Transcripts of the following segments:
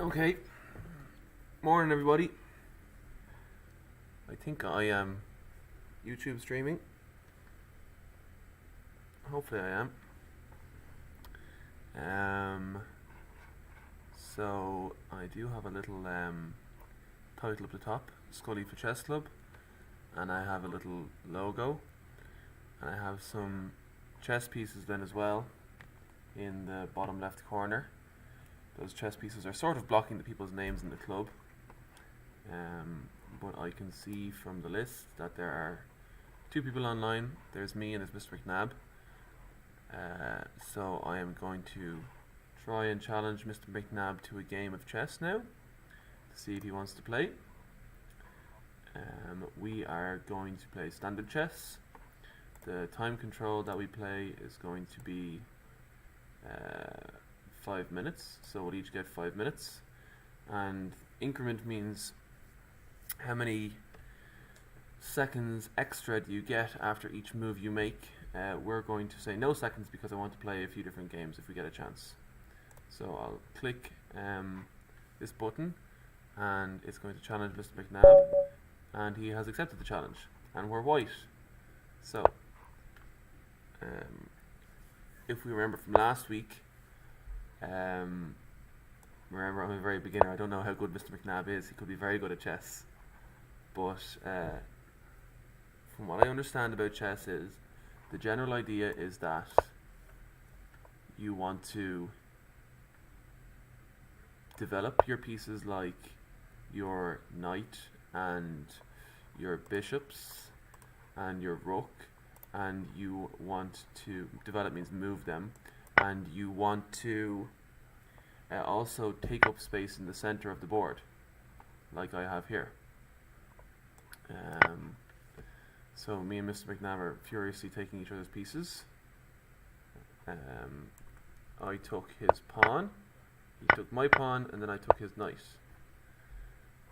Okay, morning everybody. I think I am YouTube streaming. Hopefully I am. So I do have a little title up the top, Scoil Aoife Chess Club, and I have a little logo, and I have some chess pieces then as well in the bottom left corner. Those chess pieces are sort of blocking the people's names in the club, but I can see from the list that there are two people online. There's me and there's Mr. McNabb. So I am going to try and challenge Mr. McNabb to a game of chess now to see if he wants to play. We are going to play standard chess. The time control that we play is going to be 5 minutes, so we'll each get 5 minutes, and increment means how many seconds extra do you get after each move you make. We're going to say no seconds because I want to play a few different games if we get a chance. So I'll click this button and it's going to challenge Mr. McNabb, and he has accepted the challenge, and we're white. So if we remember from last week, remember I'm a very beginner. I don't know how good Mr. McNabb is. He could be very good at chess, but from what I understand about chess is the general idea is that you want to develop your pieces like your knight and your bishops and your rook, and you want to develop means move them, and you want to also take up space in the center of the board like I have here. So me and Mr. McNabb are furiously taking each other's pieces. I took his pawn, he took my pawn, and then I took his knight.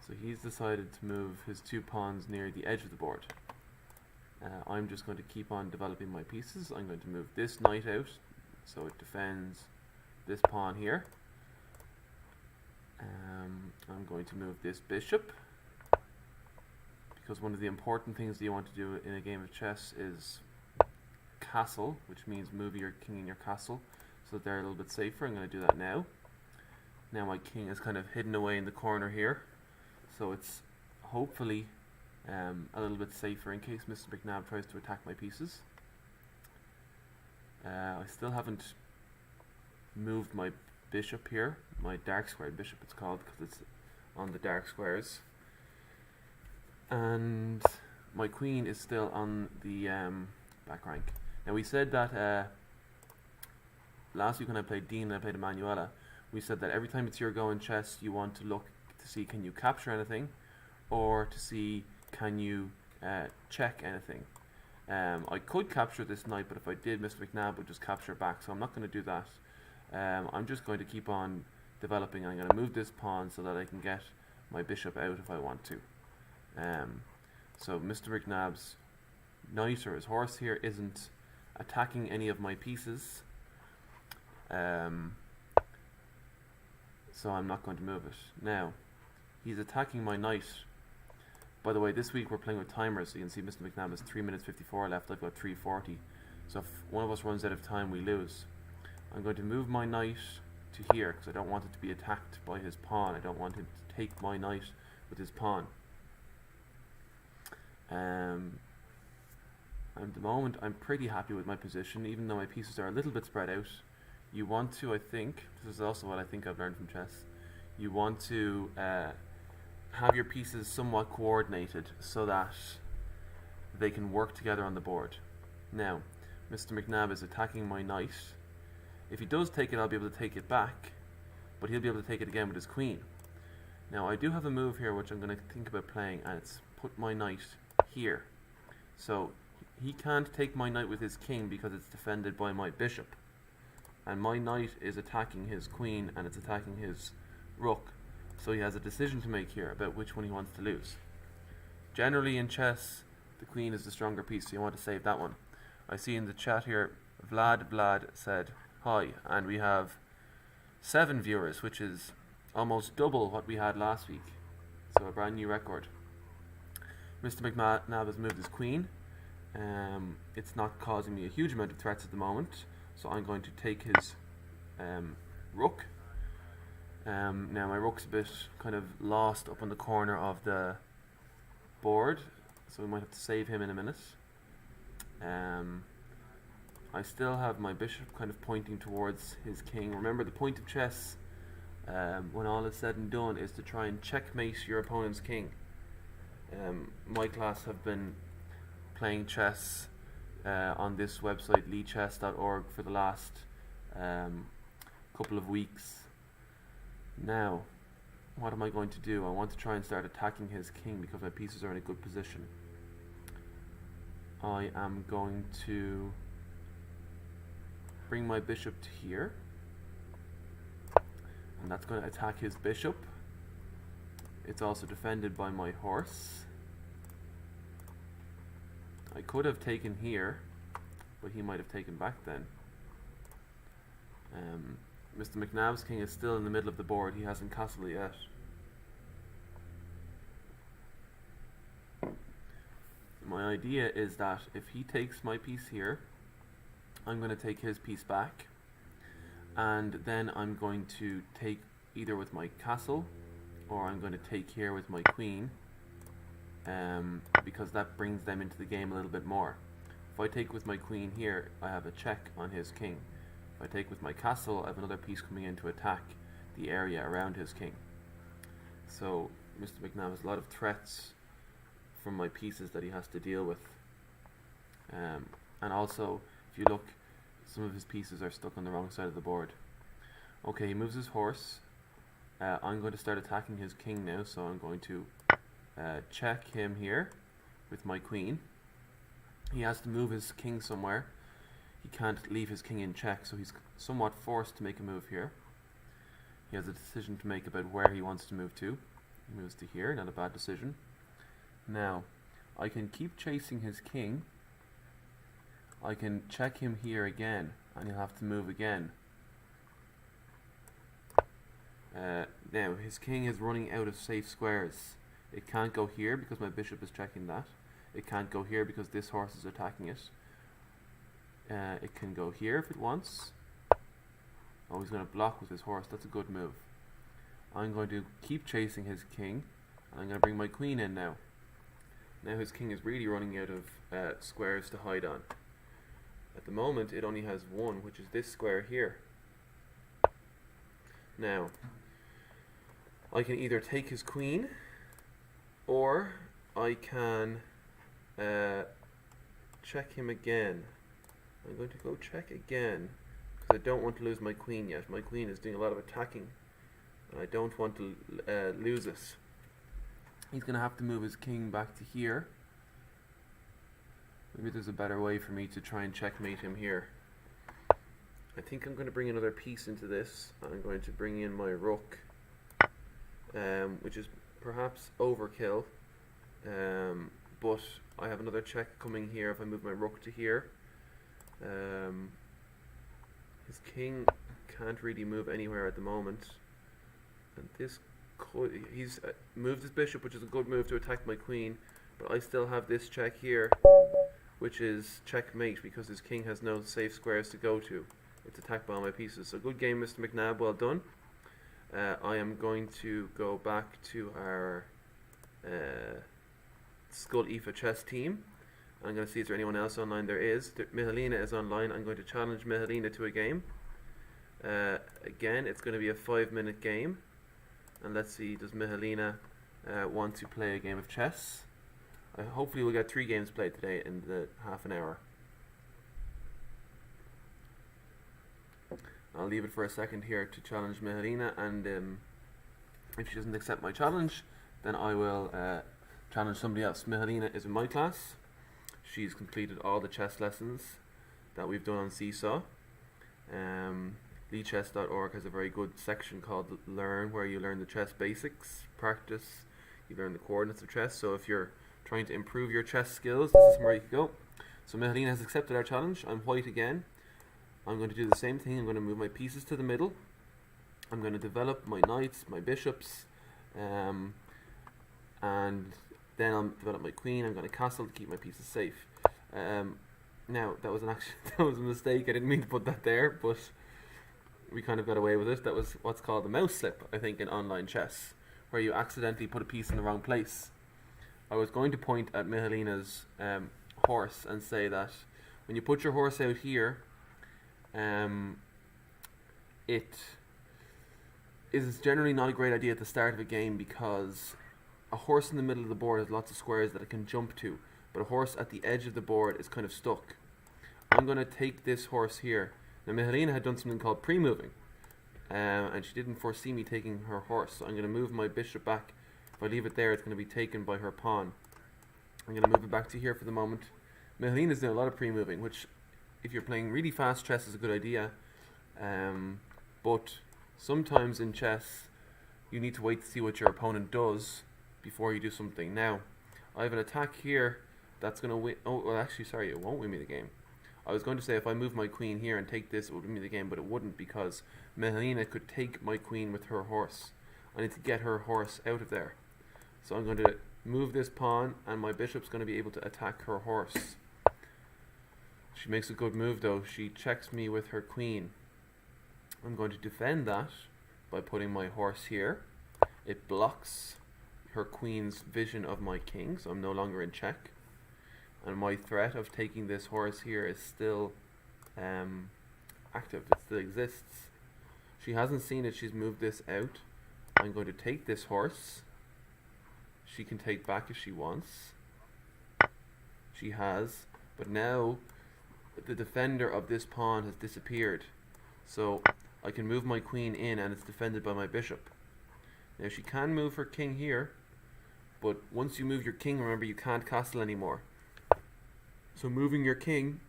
So he's decided to move his two pawns near the edge of the board. I'm just going to keep on developing my pieces. I'm going to move this knight out so it defends this pawn here. I'm going to move this bishop, because one of the important things that you want to do in a game of chess is castle, which means move your king in your castle so that they're a little bit safer. I'm going to do that now. Now my king is kind of hidden away in the corner here, so it's hopefully a little bit safer in case Mr. McNabb tries to attack my pieces. I still haven't moved my bishop here, my dark squared bishop it's called because it's on the dark squares, and my queen is still on the back rank. Now we said that last week when I played Dean and I played Emanuela, we said that every time it's your go in chess you want to look to see can you capture anything, or to see can you check anything. I could capture this knight, but if I did, Mr. McNabb would just capture back, so I'm not going to do that. I'm just going to keep on developing. I'm going to move this pawn so that I can get my bishop out if I want to. So Mr. McNabb's knight or his horse here isn't attacking any of my pieces, so I'm not going to move it. Now, he's attacking my knight. By the way, this week we're playing with timers, so you can see Mr. McNabb has 3 minutes 54 left, I've got 3:40. So if one of us runs out of time, we lose. I'm going to move my knight to here because I don't want it to be attacked by his pawn. I don't want him to take my knight with his pawn. At the moment I'm pretty happy with my position, even though my pieces are a little bit spread out. You want to, I think, this is also what I think I've learned from chess, you want to have your pieces somewhat coordinated so that they can work together on the board. Now, Mr. McNabb is attacking my knight. If he does take it, I'll be able to take it back, but he'll be able to take it again with his queen. Now, I do have a move here which I'm going to think about playing, and it's put my knight here. So, he can't take my knight with his king because it's defended by my bishop. And my knight is attacking his queen and it's attacking his rook. So he has a decision to make here about which one he wants to lose. Generally in chess, the queen is the stronger piece, so you want to save that one. I see in the chat here, Vlad said hi, and we have 7 viewers, which is almost double what we had last week. So a brand new record. Mr. McNabb has moved his queen. It's not causing me a huge amount of threats at the moment, so I'm going to take his rook. Now my rook's a bit kind of lost up on the corner of the board, so we might have to save him in a minute. I still have my bishop kind of pointing towards his king. Remember, the point of chess, when all is said and done, is to try and checkmate your opponent's king. My class have been playing chess on this website, leechess.org, for the last couple of weeks. Now, what am I going to do? I want to try and start attacking his king because my pieces are in a good position. I am going to bring my bishop to here, and that's going to attack his bishop. It's also defended by my horse. I could have taken here, but he might have taken back then. Mr. McNabb's king is still in the middle of the board. He hasn't castled yet. My idea is that if he takes my piece here, I'm going to take his piece back, and then I'm going to take either with my castle, or I'm going to take here with my queen, because that brings them into the game a little bit more. If I take with my queen here, I have a check on his king. If I take with my castle, I have another piece coming in to attack the area around his king. So Mr. McNabb has a lot of threats from my pieces that he has to deal with. And also, if you look, some of his pieces are stuck on the wrong side of the board. Okay, he moves his horse. I'm going to start attacking his king now, so I'm going to check him here with my queen. He has to move his king somewhere. He can't leave his king in check, so he's somewhat forced to make a move here. He has a decision to make about where he wants to move to. He moves to here, not a bad decision. Now, I can keep chasing his king. I can check him here again, and he'll have to move again. Now, his king is running out of safe squares. It can't go here because my bishop is checking that. It can't go here because this horse is attacking it. It can go here if it wants. Oh, he's going to block with his horse. That's a good move. I'm going to keep chasing his king, and I'm going to bring my queen in now. Now his king is really running out of squares to hide on. At the moment, it only has one, which is this square here. Now, I can either take his queen, or I can check him again. I'm going to go check again, because I don't want to lose my queen yet. My queen is doing a lot of attacking, and I don't want to lose it. He's going to have to move his king back to here. Maybe there's a better way for me to try and checkmate him here. I think I'm going to bring another piece into this. I'm going to bring in my rook, which is perhaps overkill, but I have another check coming here if I move my rook to here. His king can't really move anywhere at the moment, and this he's moved his bishop, which is a good move to attack my queen, but I still have this check here, which is checkmate because his king has no safe squares to go to. It's attacked by all my pieces. So good game, Mr. McNabb, well done. I am going to go back to our Scoil Aoife chess team. I'm going to see if there's anyone else online. There is. Mihalina is online. I'm going to challenge Mihalina to a game. Again, it's going to be a 5-minute game. And let's see, does Mihalina want to play a game of chess? Hopefully we'll get 3 games played today in the half an hour. I'll leave it for a second here to challenge Mihalina, and if she doesn't accept my challenge, then I will challenge somebody else. Mihalina is in my class. She's completed all the chess lessons that we've done on Seesaw. Leechess.org has a very good section called Learn, where you learn the chess basics, practice, you learn the coordinates of chess. So if you're trying to improve your chess skills, this is where you can go. So Mihalina has accepted our challenge. I'm white again. I'm going to do the same thing. I'm going to move my pieces to the middle. I'm going to develop my knights, my bishops, and then I'll develop my queen. I'm going to castle to keep my pieces safe. Now that was that was a mistake. I didn't mean to put that there, but we kind of got away with it. That was what's called the mouse slip, I think, in online chess, where you accidentally put a piece in the wrong place. I was going to point at Mihalina's horse and say that when you put your horse out here, it is generally not a great idea at the start of a game, because a horse in the middle of the board has lots of squares that it can jump to, but a horse at the edge of the board is kind of stuck. I'm going to take this horse here. Now, Mihalina had done something called pre-moving, and she didn't foresee me taking her horse, so I'm going to move my bishop back. If I leave it there, it's going to be taken by her pawn. I'm going to move it back to here for the moment. Mihalina's doing a lot of pre-moving, which, if you're playing really fast chess, is a good idea, but sometimes in chess you need to wait to see what your opponent does before you do something. Now, I have an attack here that's going to win. Oh, well, actually, sorry, it won't win me the game. I was going to say if I move my queen here and take this, it would win me the game, but it wouldn't, because Mihalina could take my queen with her horse. I need to get her horse out of there. So I'm going to move this pawn, and my bishop's going to be able to attack her horse. She makes a good move, though. She checks me with her queen. I'm going to defend that by putting my horse here. It blocks her queen's vision of my king, so I'm no longer in check. And my threat of taking this horse here is still active. It still exists. She hasn't seen it. She's moved this out. I'm going to take this horse. She can take back if she wants. She has. But now the defender of this pawn has disappeared. So I can move my queen in, and it's defended by my bishop. Now she can move her king here, but once you move your king, remember, you can't castle anymore. So moving your king,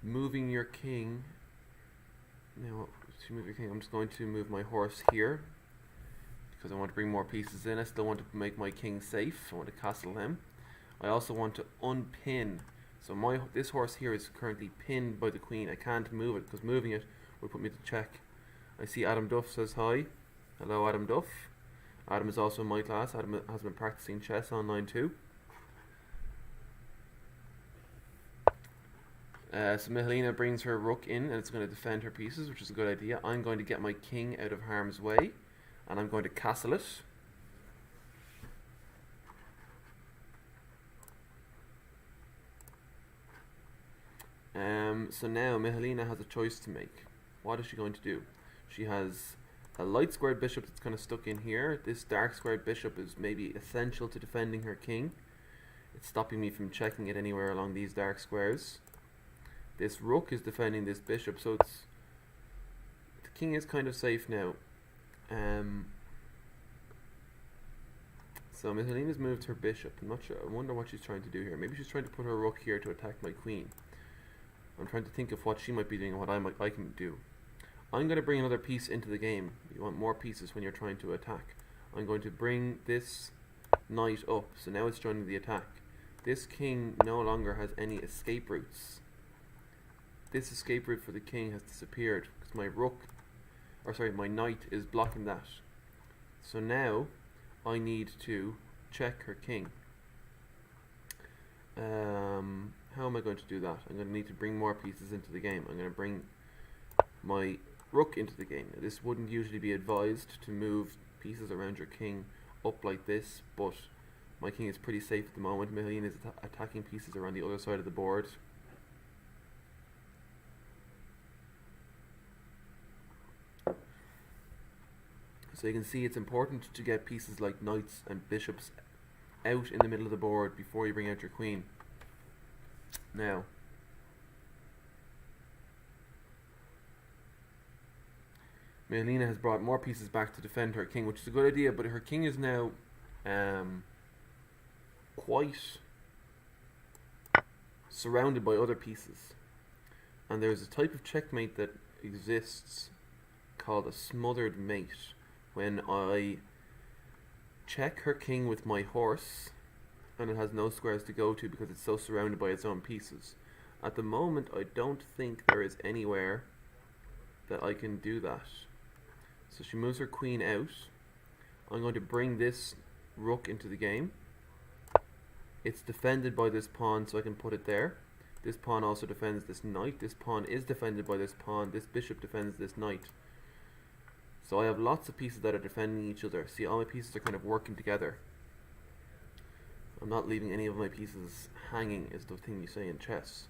moving your king. Now to move your king, I'm just going to move my horse here because I want to bring more pieces in. I still want to make my king safe. I want to castle him. I also want to unpin. So this horse here is currently pinned by the queen. I can't move it because moving it will put me to check. I see Adam Duff says hi. Hello, Adam Duff. Adam is also in my class. Adam has been practicing chess online too. So Mihalina brings her rook in, and it's going to defend her pieces, which is a good idea. I'm going to get my king out of harm's way, and I'm going to castle it. So now Mihalina has a choice to make. What is she going to do? She has a light squared bishop that's kind of stuck in here. This dark squared bishop is maybe essential to defending her king. It's stopping me from checking it anywhere along these dark squares. This rook is defending this bishop, so the king is kind of safe now. So Mihalina's moved her bishop. I'm not sure. I wonder what she's trying to do here. Maybe she's trying to put her rook here to attack my queen. I'm trying to think of what she might be doing and what I can do. I'm going to bring another piece into the game. You want more pieces when you're trying to attack. I'm going to bring this knight up, so now it's joining the attack. This king no longer has any escape routes. This escape route for the king has disappeared because my knight is blocking that. So now I need to check her king. How am I going to do that? I'm going to need to bring more pieces into the game. I'm going to bring my rook into the game. Now, this wouldn't usually be advised to move pieces around your king up like this, but my king is pretty safe at the moment. Mihalina is attacking pieces around the other side of the board. So you can see it's important to get pieces like knights and bishops out in the middle of the board before you bring out your queen. Now, Mihalina has brought more pieces back to defend her king, which is a good idea, but her king is now quite surrounded by other pieces. And there's a type of checkmate that exists called a smothered mate. When I check her king with my horse, and it has no squares to go to because it's so surrounded by its own pieces. At the moment, I don't think there is anywhere that I can do that. So she moves her queen out. I'm going to bring this rook into the game. It's defended by this pawn, so I can put it there. This pawn also defends this knight. This pawn is defended by this pawn. This bishop defends this knight. So I have lots of pieces that are defending each other. See, all my pieces are kind of working together. I'm not leaving any of my pieces hanging, is the thing you say in chess.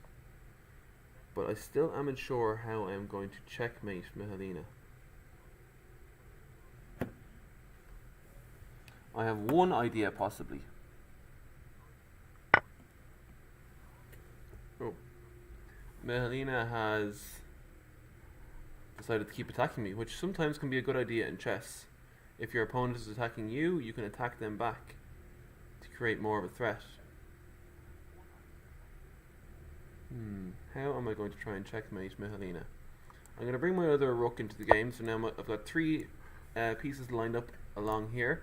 But I still am unsure how I'm going to checkmate Mihalina. I have one idea, possibly. Oh. Mihalina has decided to keep attacking me, which sometimes can be a good idea in chess. If your opponent is attacking you, you can attack them back to create more of a threat. How am I going to try and checkmate Mihalina? I'm going to bring my other rook into the game, so now I've got three pieces lined up along here.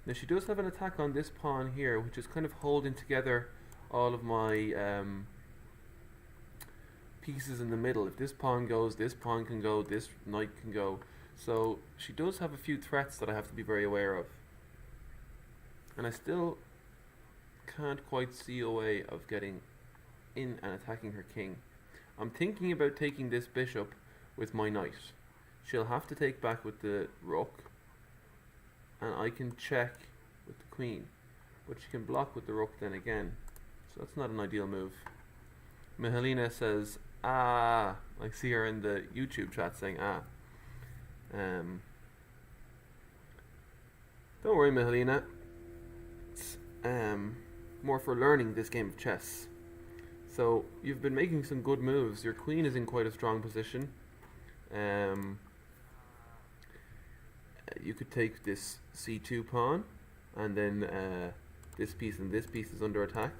Now she does have an attack on this pawn here, which is kind of holding together all of my pieces in the middle. If this pawn goes, this pawn can go, this knight can go. So she does have a few threats that I have to be very aware of. And I still can't quite see a way of getting in and attacking her king. I'm thinking about taking this bishop with my knight. She'll have to take back with the rook, and I can check with the queen, but she can block with the rook then again. So that's not an ideal move. Mihalina says, ah. I see her in the YouTube chat saying, ah. Don't worry, Mihalina. It's more for learning this game of chess. So you've been making some good moves. Your queen is in quite a strong position. You could take this c2 pawn, and then this piece and this piece is under attack.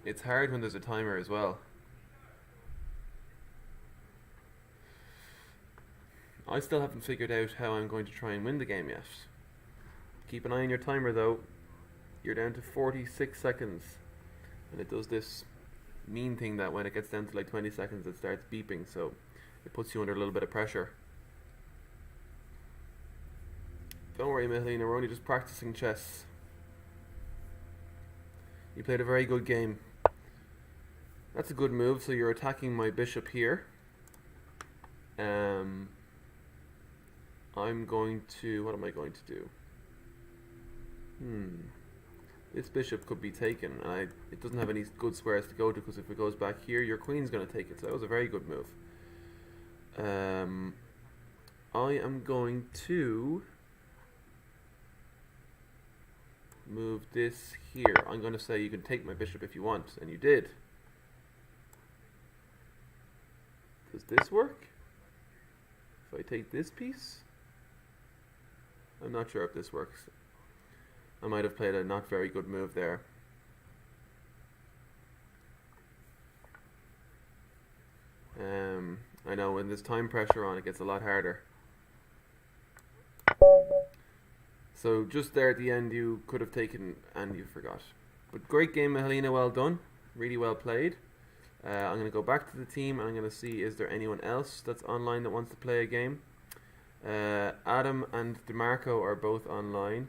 It's hard when there's a timer as well. I still haven't figured out how I'm going to try and win the game yet. Keep an eye on your timer though. You're down to 46 seconds, and it does this mean thing that when it gets down to like 20 seconds it starts beeping, so it puts you under a little bit of pressure. Don't worry, Mihalina, we're only just practicing chess. You played a very good game. That's a good move, so you're attacking my bishop here. I'm going to... what am I going to do? This bishop could be taken, and it doesn't have any good squares to go to, because if it goes back here, your queen's going to take it, so that was a very good move. I am going to move this here. I'm going to say you can take my bishop if you want, and you did. Does this work? If I take this piece? I'm not sure if this works. I might have played a not very good move there. I know when there's time pressure on, it gets a lot harder. So just there at the end, you could have taken and you forgot. But great game, Mihalina, well done. Really well played. I'm going to go back to the team and I'm going to see, is there anyone else that's online that wants to play a game? Adam and DeMarco are both online.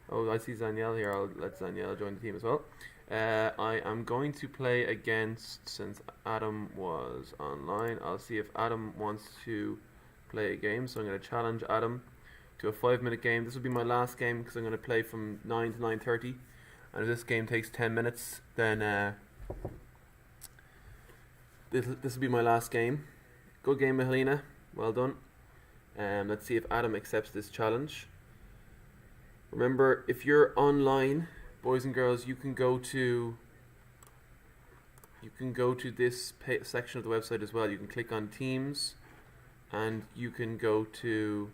Oh, I see Zaniel here. I'll let Zaniel join the team as well. I am going to play against, since Adam was online, I'll see if Adam wants to play a game. So I'm going to challenge Adam to a 5-minute game. This will be my last game because I'm going to play from 9 to 9:30. And if this game takes 10 minutes, then this will be my last game. Good game, Mihalina. Well done. Let's see if Adam accepts this challenge. Remember, if you're online, boys and girls, you can go to this section of the website as well. You can click on Teams, and you can go to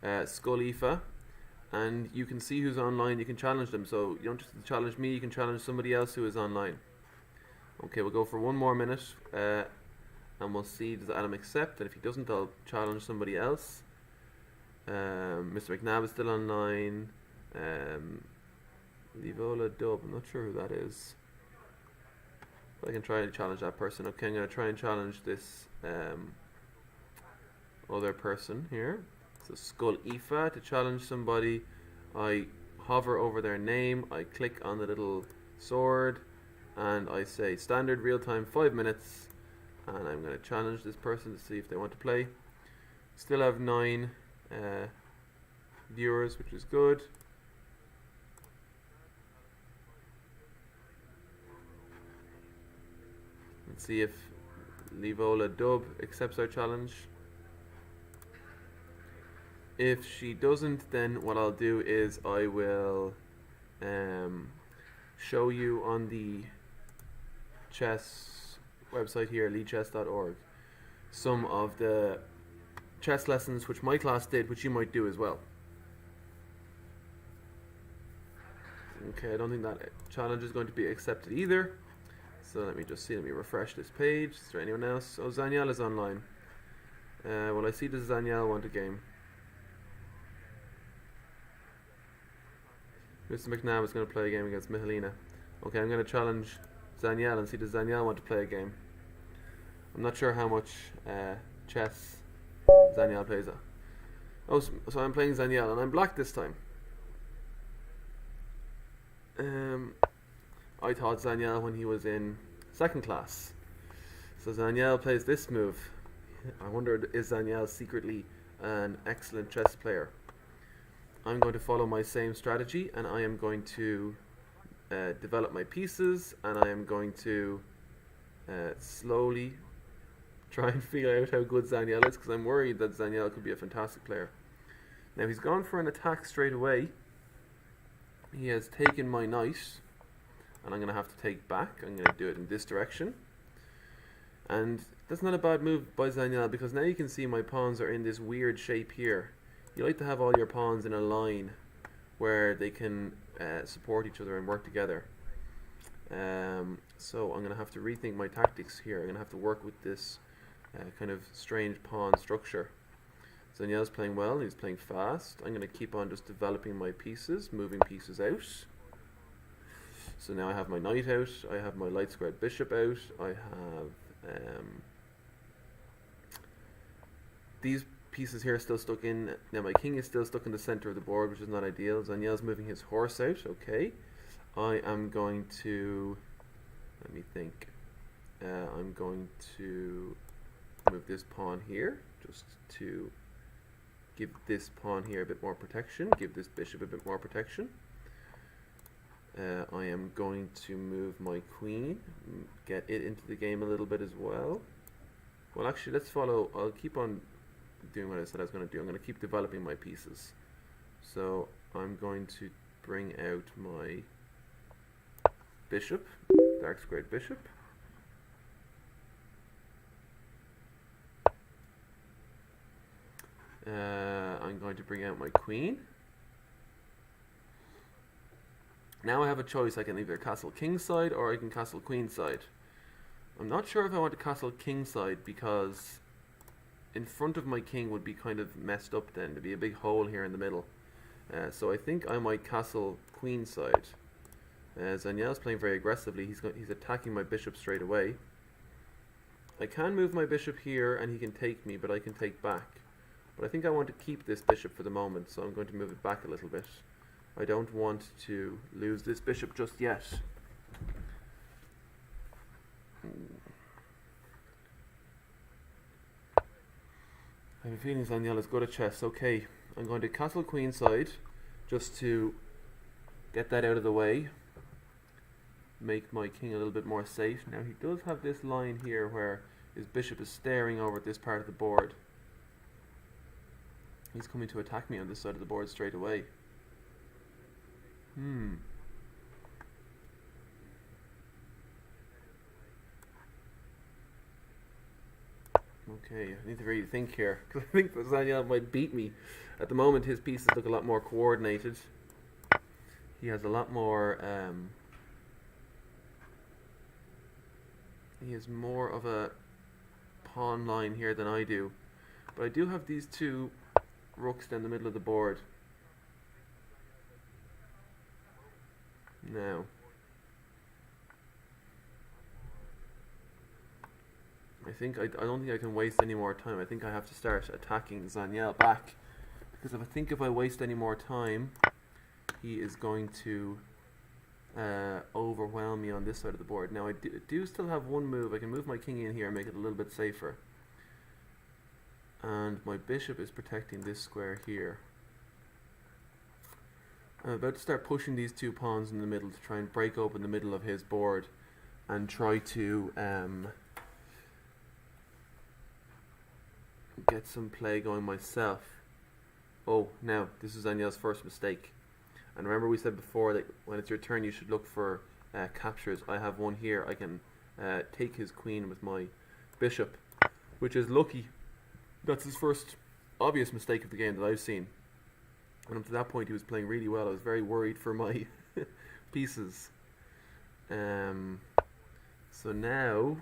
Scoil Aoife, and you can see who's online. You can challenge them. So you don't just challenge me; you can challenge somebody else who is online. Okay, we'll go for 1 more minute, and we'll see does Adam accept. And if he doesn't, I'll challenge somebody else. Mr. McNabb is still online. Livola Dub. I'm not sure who that is. But I can try and challenge that person. Okay, I'm going to try and challenge this other person here. So Scoil Aoife. To challenge somebody, I hover over their name, I click on the little sword, and I say standard real time 5 minutes, and I'm going to challenge this person to see if they want to play. Still have 9 viewers, which is good. Let's see if Livola Dub accepts our challenge. If she doesn't, then what I'll do is I will show you on the chess website here, leadchess.org, some of the chess lessons which my class did, which you might do as well. Okay, I don't think that challenge is going to be accepted either. So let me just see, let me refresh this page. Is there anyone else? Oh, Zaniel is online. Well, I see does Zaniel want a game. Mr. McNabb is going to play a game against Mihalina. Okay, I'm going to challenge Zaniel and see does Zaniel want to play a game. I'm not sure how much chess Zaniel plays at. Oh, so I'm playing Zaniel and I'm black this time. I taught Zaniel when he was in 2nd class. So Zaniel plays this move. I wondered, is Zaniel secretly an excellent chess player? I'm going to follow my same strategy, and I am going to develop my pieces, and I am going to slowly try and figure out how good Zaniel is, because I'm worried that Zaniel could be a fantastic player. Now he's gone for an attack straight away. He has taken my knight, and I'm going to have to take back. I'm going to do it in this direction. And that's not a bad move by Zaniel, because now you can see my pawns are in this weird shape here. You like to have all your pawns in a line where they can support each other and work together. So I'm going to have to rethink my tactics here. I'm going to have to work with this kind of strange pawn structure. Zaniel's playing well, he's playing fast. I'm going to keep on just developing my pieces, moving pieces out. So now I have my knight out, I have my light squared bishop out, I have these pieces here still stuck in. Now my king is still stuck in the center of the board, which is not ideal. Zaniel's moving his horse out. Okay, I am going to, let me think, I'm going to move this pawn here just to give this pawn here a bit more protection, give this bishop a bit more protection. I am going to move my queen, get it into the game a little bit as well. Well, actually, let's follow. I'll keep on doing what I said I was going to do. I'm going to keep developing my pieces. So I'm going to bring out my bishop, dark squared bishop. I'm going to bring out my queen. Now I have a choice. I can either castle kingside or I can castle queenside. I'm not sure if I want to castle kingside because in front of my king would be kind of messed up then. There'd be a big hole here in the middle. So I think I might castle queenside. Zaniel's playing very aggressively. He's attacking my bishop straight away. I can move my bishop here and he can take me, but I can take back. But I think I want to keep this bishop for the moment, so I'm going to move it back a little bit. I don't want to lose this bishop just yet. I have a feeling Zaniel is good at chess. Okay, I'm going to castle queenside just to get that out of the way. Make my king a little bit more safe. Now he does have this line here where his bishop is staring over at this part of the board. He's coming to attack me on this side of the board straight away. Okay, I need to really think here, because I think that Zaniel might beat me. At the moment his pieces look a lot more coordinated. He has a lot more, he has more of a pawn line here than I do. But I do have these two rooks down the middle of the board. Now, I don't think I can waste any more time. I think I have to start attacking Zaniel back, because if I waste any more time, he is going to overwhelm me on this side of the board. Now I do still have one move. I can move my king in here and make it a little bit safer. And my bishop is protecting this square here. I'm about to start pushing these two pawns in the middle to try and break open the middle of his board and try to get some play going myself. Oh, now this is Danielle's first mistake. And remember, we said before that when it's your turn you should look for captures. I have one here. I can take his queen with my bishop, which is lucky. That's his first obvious mistake of the game that I've seen. And up to that point he was playing really well. I was very worried for my pieces. So now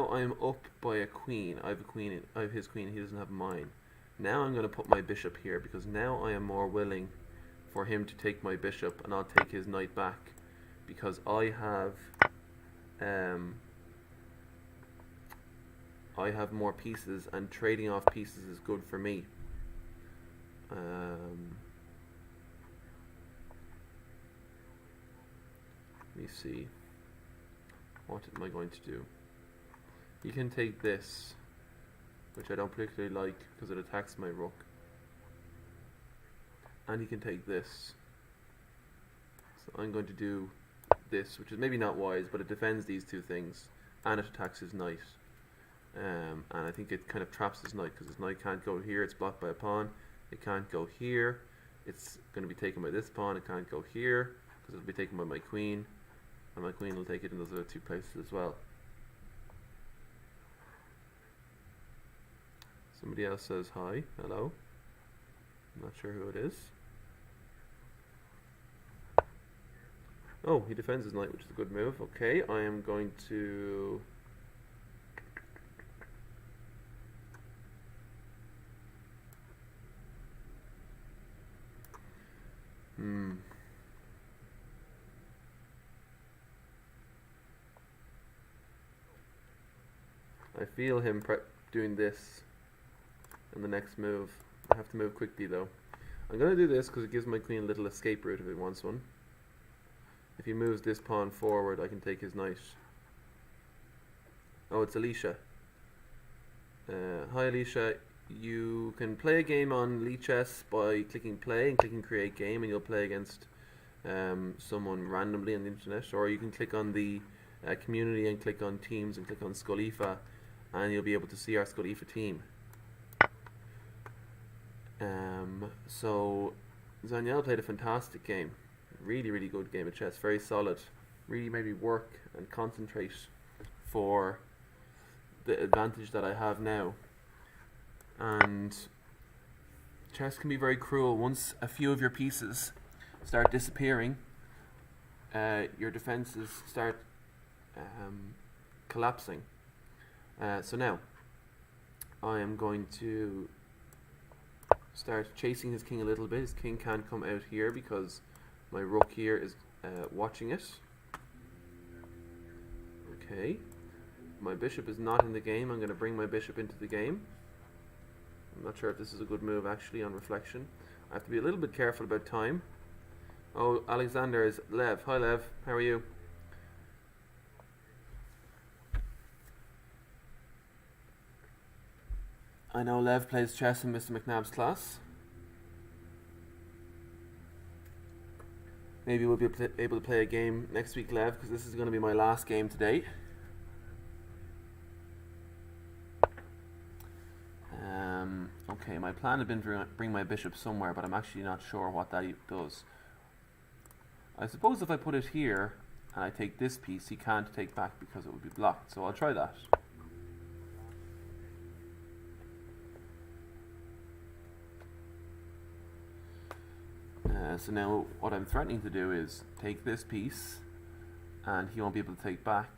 I'm up by a queen. I have his queen, he doesn't have mine. Now I'm going to put my bishop here, because now I am more willing for him to take my bishop, and I'll take his knight back, because I have more pieces, and trading off pieces is good for me. Let me see. What am I going to do? He can take this, which I don't particularly like because it attacks my rook. And he can take this. So I'm going to do this, which is maybe not wise, but it defends these two things, and it attacks his knight. And I think it kind of traps his knight, because his knight can't go here, it's blocked by a pawn. It can't go here, it's going to be taken by this pawn. It can't go here, because it'll be taken by my queen, and my queen will take it in those other two places as well. Somebody else says hi, hello. I'm not sure who it is. Oh, he defends his knight, which is a good move. Okay, I am going to... I feel him doing this in the next move. I have to move quickly though. I'm going to do this because it gives my queen a little escape route if it wants one. If he moves this pawn forward, I can take his knight. Oh, it's Alicia. Hi Alicia. You can play a game on Lichess by clicking play and clicking create game, and you'll play against someone randomly on the internet. Or you can click on the community and click on teams and click on Scoil Aoife, and you'll be able to see our Scoil Aoife team. So Zaniel played a fantastic game. Really, really good game of chess. Very solid. Really made me work and concentrate for the advantage that I have now. And chess can be very cruel. Once a few of your pieces start disappearing, your defenses start collapsing. So now I am going to start chasing his king a little bit. His king can't come out here because my rook here is watching it. Okay, my bishop is not in the game. I'm going to bring my bishop into the game. I'm not sure if this is a good move actually on reflection. I have to be a little bit careful about time. Oh, Alexander is Lev. Hi Lev, how are you? I know Lev plays chess in Mr. McNabb's class. Maybe we'll be able to play a game next week, Lev, because this is going to be my last game today. Okay, my plan had been to bring my bishop somewhere, but I'm actually not sure what that does. I suppose if I put it here and I take this piece, he can't take back because it would be blocked, so I'll try that. So now what I'm threatening to do is take this piece, and he won't be able to take back.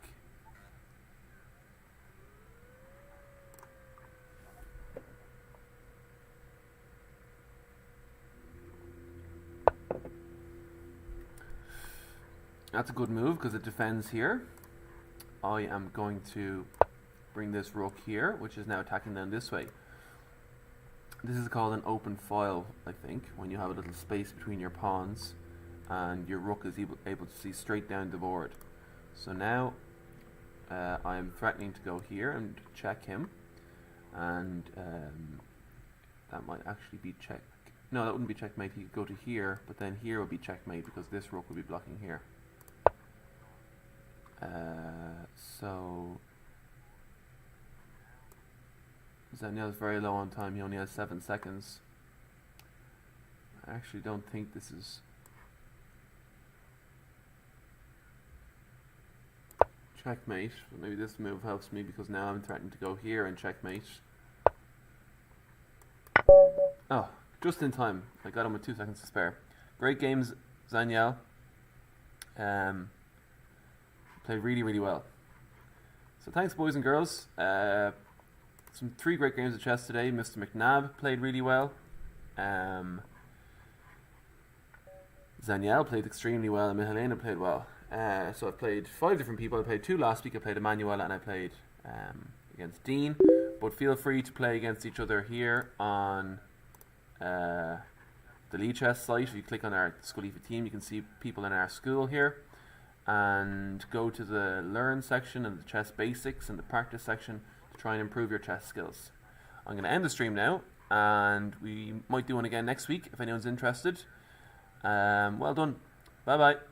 That's a good move because it defends here. I am going to bring this rook here, which is now attacking down this way. This is called an open file, I think, when you have a little space between your pawns and your rook is able to see straight down the board. So now I am threatening to go here and check him, and that might actually be check. No, that wouldn't be checkmate. He could go to here, but then here would be checkmate because this rook would be blocking here. So Zaniel's very low on time. He only has 7 seconds. I actually don't think this is checkmate, but maybe this move helps me because now I'm threatening to go here and checkmate. Oh, just in time. I got him with 2 seconds to spare. Great games, Zaniel. Played really, really well. So thanks, boys and girls. 3 great games of chess today. Mr. McNabb played really well. Zaniel played extremely well, and Mihalena played well. So I played 5 different people. I played 2 last week. I played Emanuela and I played against Dean. But feel free to play against each other here on the Lee Chess site. If you click on our Scoil Aoife team, you can see people in our school here. And go to the Learn section and the Chess Basics and the Practice section to try and improve your chess skills. I'm going to end the stream now, and we might do one again next week if anyone's interested. Well done. Bye bye.